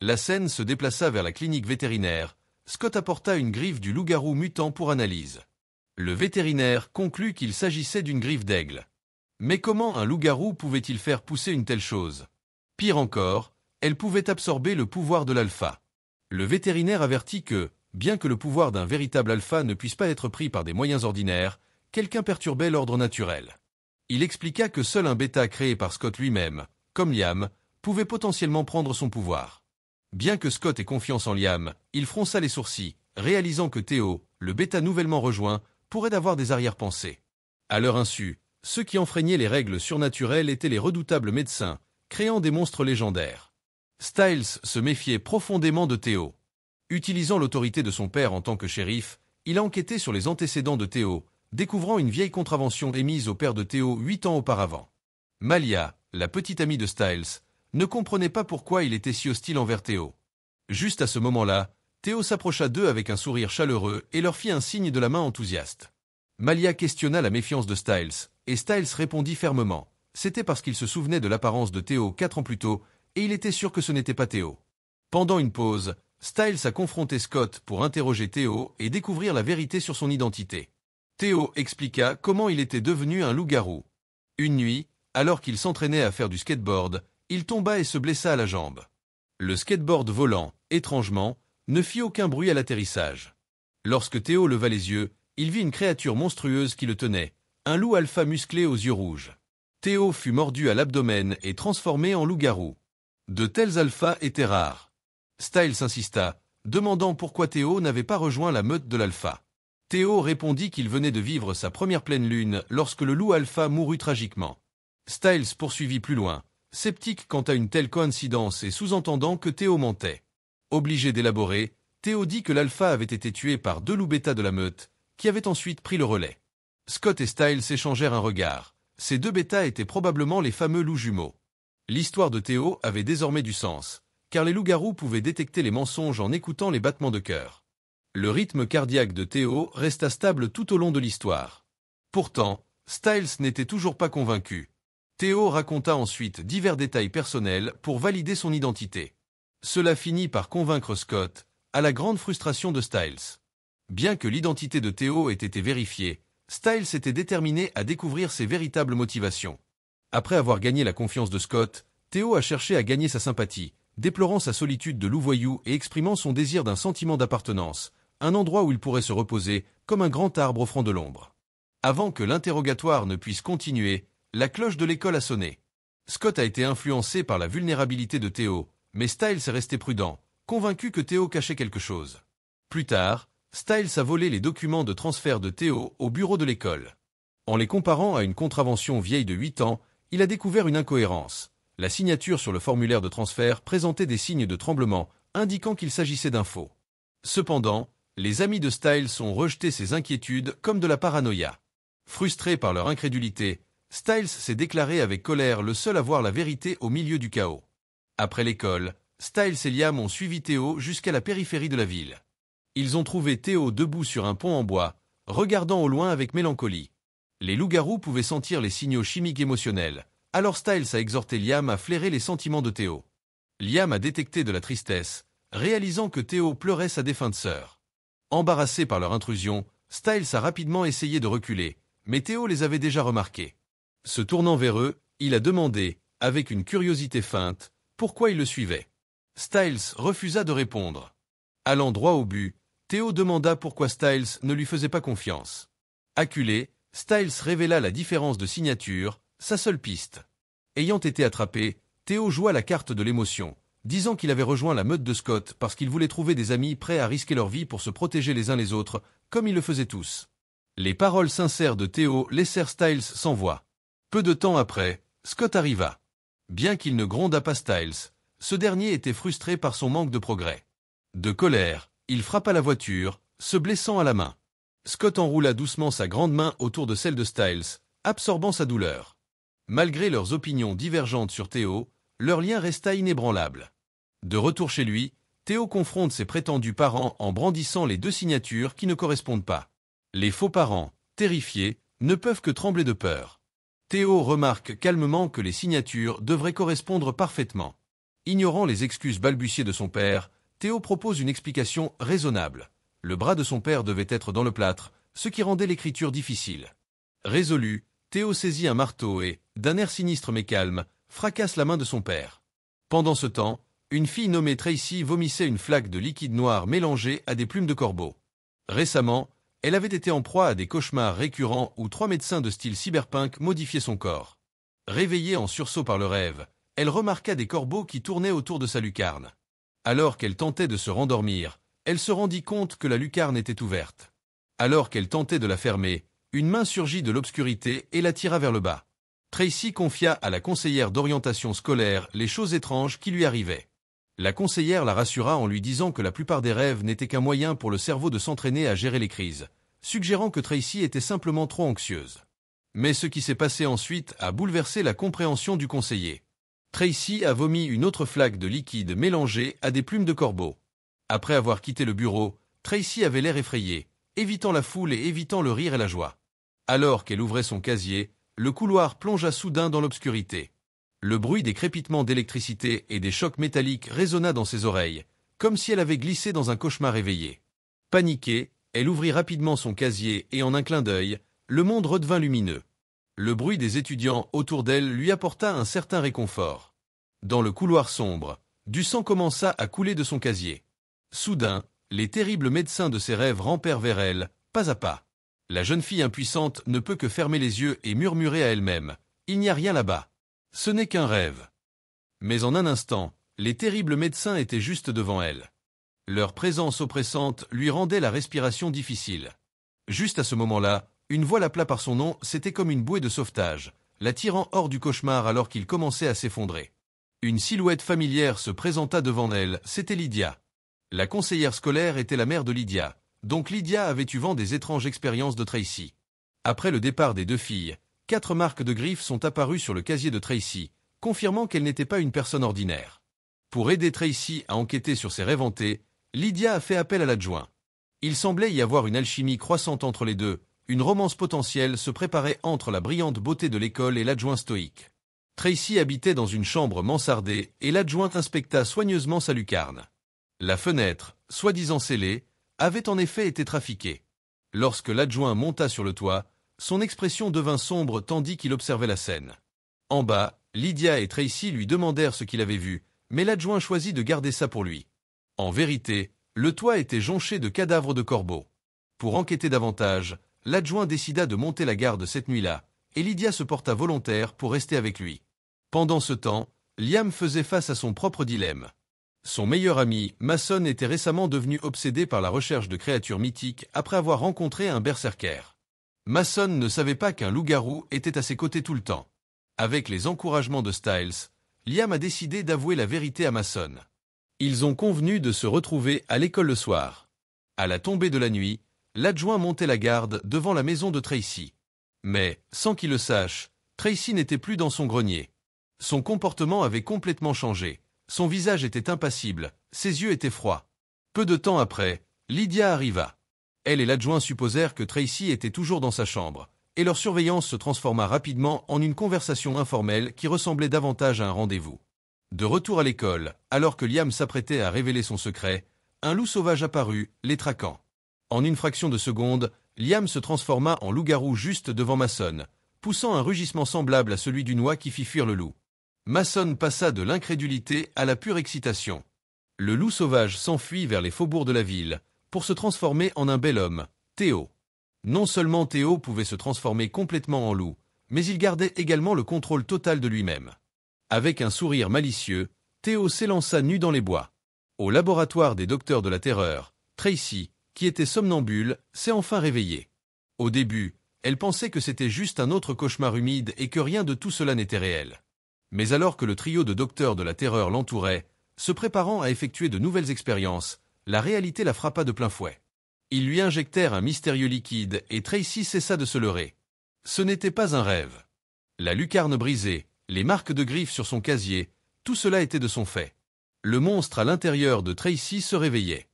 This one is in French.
La scène se déplaça vers la clinique vétérinaire. Scott apporta une griffe du loup-garou mutant pour analyse. Le vétérinaire conclut qu'il s'agissait d'une griffe d'aigle. Mais comment un loup-garou pouvait-il faire pousser une telle chose? Pire encore, elle pouvait absorber le pouvoir de l'alpha. Le vétérinaire avertit que, bien que le pouvoir d'un véritable alpha ne puisse pas être pris par des moyens ordinaires, quelqu'un perturbait l'ordre naturel. Il expliqua que seul un bêta créé par Scott lui-même, comme Liam, pouvait potentiellement prendre son pouvoir. Bien que Scott ait confiance en Liam, il fronça les sourcils, réalisant que Théo, le bêta nouvellement rejoint, pourrait avoir des arrière-pensées. À leur insu, ceux qui enfreignaient les règles surnaturelles étaient les redoutables médecins, créant des monstres légendaires. Styles se méfiait profondément de Théo. Utilisant l'autorité de son père en tant que shérif, il a enquêté sur les antécédents de Théo, découvrant une vieille contravention émise au père de Théo 8 ans auparavant. Malia, la petite amie de Styles, ne comprenait pas pourquoi il était si hostile envers Théo. Juste à ce moment-là, Théo s'approcha d'eux avec un sourire chaleureux et leur fit un signe de la main enthousiaste. Malia questionna la méfiance de Styles, et Styles répondit fermement. C'était parce qu'il se souvenait de l'apparence de Théo 4 ans plus tôt, et il était sûr que ce n'était pas Théo. Pendant une pause, Styles a confronté Scott pour interroger Théo et découvrir la vérité sur son identité. Théo expliqua comment il était devenu un loup-garou. Une nuit, alors qu'il s'entraînait à faire du skateboard, il tomba et se blessa à la jambe. Le skateboard volant, étrangement, ne fit aucun bruit à l'atterrissage. Lorsque Théo leva les yeux, il vit une créature monstrueuse qui le tenait, un loup alpha musclé aux yeux rouges. Théo fut mordu à l'abdomen et transformé en loup-garou. De tels alphas étaient rares. Styles insista, demandant pourquoi Théo n'avait pas rejoint la meute de l'alpha. Théo répondit qu'il venait de vivre sa première pleine lune lorsque le loup alpha mourut tragiquement. Styles poursuivit plus loin, sceptique quant à une telle coïncidence et sous-entendant que Théo mentait. Obligé d'élaborer, Théo dit que l'alpha avait été tué par 2 loups bêta de la meute, qui avaient ensuite pris le relais. Scott et Styles échangèrent un regard. Ces 2 bêtas étaient probablement les fameux loups jumeaux. L'histoire de Théo avait désormais du sens, car les loups-garous pouvaient détecter les mensonges en écoutant les battements de cœur. Le rythme cardiaque de Théo resta stable tout au long de l'histoire. Pourtant, Styles n'était toujours pas convaincu. Théo raconta ensuite divers détails personnels pour valider son identité. Cela finit par convaincre Scott, à la grande frustration de Styles. Bien que l'identité de Théo ait été vérifiée, Styles était déterminé à découvrir ses véritables motivations. Après avoir gagné la confiance de Scott, Théo a cherché à gagner sa sympathie, déplorant sa solitude de loup-voyou et exprimant son désir d'un sentiment d'appartenance, un endroit où il pourrait se reposer, comme un grand arbre offrant de l'ombre. Avant que l'interrogatoire ne puisse continuer, la cloche de l'école a sonné. Scott a été influencé par la vulnérabilité de Théo, mais Styles est resté prudent, convaincu que Théo cachait quelque chose. Plus tard, Styles a volé les documents de transfert de Théo au bureau de l'école. En les comparant à une contravention vieille de 8 ans, il a découvert une incohérence. La signature sur le formulaire de transfert présentait des signes de tremblement, indiquant qu'il s'agissait d'un faux. Cependant, les amis de Styles ont rejeté ces inquiétudes comme de la paranoïa. Frustrés par leur incrédulité, Styles s'est déclaré avec colère le seul à voir la vérité au milieu du chaos. Après l'école, Styles et Liam ont suivi Théo jusqu'à la périphérie de la ville. Ils ont trouvé Théo debout sur un pont en bois, regardant au loin avec mélancolie. Les loups-garous pouvaient sentir les signaux chimiques émotionnels, alors Styles a exhorté Liam à flairer les sentiments de Théo. Liam a détecté de la tristesse, réalisant que Théo pleurait sa défunte sœur. Embarrassés par leur intrusion, Styles a rapidement essayé de reculer, mais Théo les avait déjà remarqués. Se tournant vers eux, il a demandé, avec une curiosité feinte, pourquoi ils le suivaient. Styles refusa de répondre. Allant droit au but, Théo demanda pourquoi Styles ne lui faisait pas confiance. Acculé, Styles révéla la différence de signature, sa seule piste. Ayant été attrapé, Théo joua la carte de l'émotion, disant qu'il avait rejoint la meute de Scott parce qu'il voulait trouver des amis prêts à risquer leur vie pour se protéger les uns les autres, comme ils le faisaient tous. Les paroles sincères de Théo laissèrent Styles sans voix. Peu de temps après, Scott arriva. Bien qu'il ne grondât pas Styles, ce dernier était frustré par son manque de progrès. De colère, il frappa la voiture, se blessant à la main. Scott enroula doucement sa grande main autour de celle de Styles, absorbant sa douleur. Malgré leurs opinions divergentes sur Théo, leur lien resta inébranlable. De retour chez lui, Théo confronte ses prétendus parents en brandissant les 2 signatures qui ne correspondent pas. Les faux parents, terrifiés, ne peuvent que trembler de peur. Théo remarque calmement que les signatures devraient correspondre parfaitement. Ignorant les excuses balbutiées de son père, Théo propose une explication raisonnable. Le bras de son père devait être dans le plâtre, ce qui rendait l'écriture difficile. Résolu, Théo saisit un marteau et, d'un air sinistre mais calme, fracasse la main de son père. Pendant ce temps, une fille nommée Tracy vomissait une flaque de liquide noir mélangé à des plumes de corbeau. Récemment, elle avait été en proie à des cauchemars récurrents où 3 médecins de style cyberpunk modifiaient son corps. Réveillée en sursaut par le rêve, elle remarqua des corbeaux qui tournaient autour de sa lucarne. Alors qu'elle tentait de se rendormir, elle se rendit compte que la lucarne était ouverte. Alors qu'elle tentait de la fermer, une main surgit de l'obscurité et la tira vers le bas. Tracy confia à la conseillère d'orientation scolaire les choses étranges qui lui arrivaient. La conseillère la rassura en lui disant que la plupart des rêves n'étaient qu'un moyen pour le cerveau de s'entraîner à gérer les crises, suggérant que Tracy était simplement trop anxieuse. Mais ce qui s'est passé ensuite a bouleversé la compréhension du conseiller. Tracy a vomi une autre flaque de liquide mélangé à des plumes de corbeau. Après avoir quitté le bureau, Tracy avait l'air effrayée, évitant la foule et évitant le rire et la joie. Alors qu'elle ouvrait son casier, le couloir plongea soudain dans l'obscurité. Le bruit des crépitements d'électricité et des chocs métalliques résonna dans ses oreilles, comme si elle avait glissé dans un cauchemar éveillé. Paniquée, elle ouvrit rapidement son casier et en un clin d'œil, le monde redevint lumineux. Le bruit des étudiants autour d'elle lui apporta un certain réconfort. Dans le couloir sombre, du sang commença à couler de son casier. Soudain, les terribles médecins de ses rêves rampèrent vers elle, pas à pas. La jeune fille impuissante ne peut que fermer les yeux et murmurer à elle-même « Il n'y a rien là-bas. Ce n'est qu'un rêve. » Mais en un instant, les terribles médecins étaient juste devant elle. Leur présence oppressante lui rendait la respiration difficile. Juste à ce moment-là, une voix l'appela par son nom, c'était comme une bouée de sauvetage, la tirant hors du cauchemar alors qu'il commençait à s'effondrer. Une silhouette familière se présenta devant elle, c'était Lydia. La conseillère scolaire était la mère de Lydia, donc Lydia avait eu vent des étranges expériences de Tracy. Après le départ des 2 filles, 4 marques de griffes sont apparues sur le casier de Tracy, confirmant qu'elle n'était pas une personne ordinaire. Pour aider Tracy à enquêter sur ses rêves hantés, Lydia a fait appel à l'adjoint. Il semblait y avoir une alchimie croissante entre les deux, une romance potentielle se préparait entre la brillante beauté de l'école et l'adjoint stoïque. Tracy habitait dans une chambre mansardée et l'adjoint inspecta soigneusement sa lucarne. La fenêtre, soi-disant scellée, avait en effet été trafiquée. Lorsque l'adjoint monta sur le toit, son expression devint sombre tandis qu'il observait la scène. En bas, Lydia et Tracy lui demandèrent ce qu'il avait vu, mais l'adjoint choisit de garder ça pour lui. En vérité, le toit était jonché de cadavres de corbeaux. Pour enquêter davantage, l'adjoint décida de monter la garde cette nuit-là, et Lydia se porta volontaire pour rester avec lui. Pendant ce temps, Liam faisait face à son propre dilemme. Son meilleur ami, Mason, était récemment devenu obsédé par la recherche de créatures mythiques après avoir rencontré un berserker. Mason ne savait pas qu'un loup-garou était à ses côtés tout le temps. Avec les encouragements de Styles, Liam a décidé d'avouer la vérité à Mason. Ils ont convenu de se retrouver à l'école le soir. À la tombée de la nuit, l'adjoint montait la garde devant la maison de Tracy. Mais, sans qu'il le sache, Tracy n'était plus dans son grenier. Son comportement avait complètement changé. Son visage était impassible, ses yeux étaient froids. Peu de temps après, Lydia arriva. Elle et l'adjoint supposèrent que Tracy était toujours dans sa chambre, et leur surveillance se transforma rapidement en une conversation informelle qui ressemblait davantage à un rendez-vous. De retour à l'école, alors que Liam s'apprêtait à révéler son secret, un loup sauvage apparut, les traquant. En une fraction de seconde, Liam se transforma en loup-garou juste devant Mason, poussant un rugissement semblable à celui d'une oie qui fit fuir le loup. Mason passa de l'incrédulité à la pure excitation. Le loup sauvage s'enfuit vers les faubourgs de la ville, pour se transformer en un bel homme, Théo. Non seulement Théo pouvait se transformer complètement en loup, mais il gardait également le contrôle total de lui-même. Avec un sourire malicieux, Théo s'élança nu dans les bois. Au laboratoire des docteurs de la terreur, Tracy, qui était somnambule, s'est enfin réveillée. Au début, elle pensait que c'était juste un autre cauchemar humide et que rien de tout cela n'était réel. Mais alors que le trio de docteurs de la terreur l'entourait, se préparant à effectuer de nouvelles expériences, la réalité la frappa de plein fouet. Ils lui injectèrent un mystérieux liquide et Tracy cessa de se leurrer. Ce n'était pas un rêve. La lucarne brisée, les marques de griffes sur son casier, tout cela était de son fait. Le monstre à l'intérieur de Tracy se réveillait.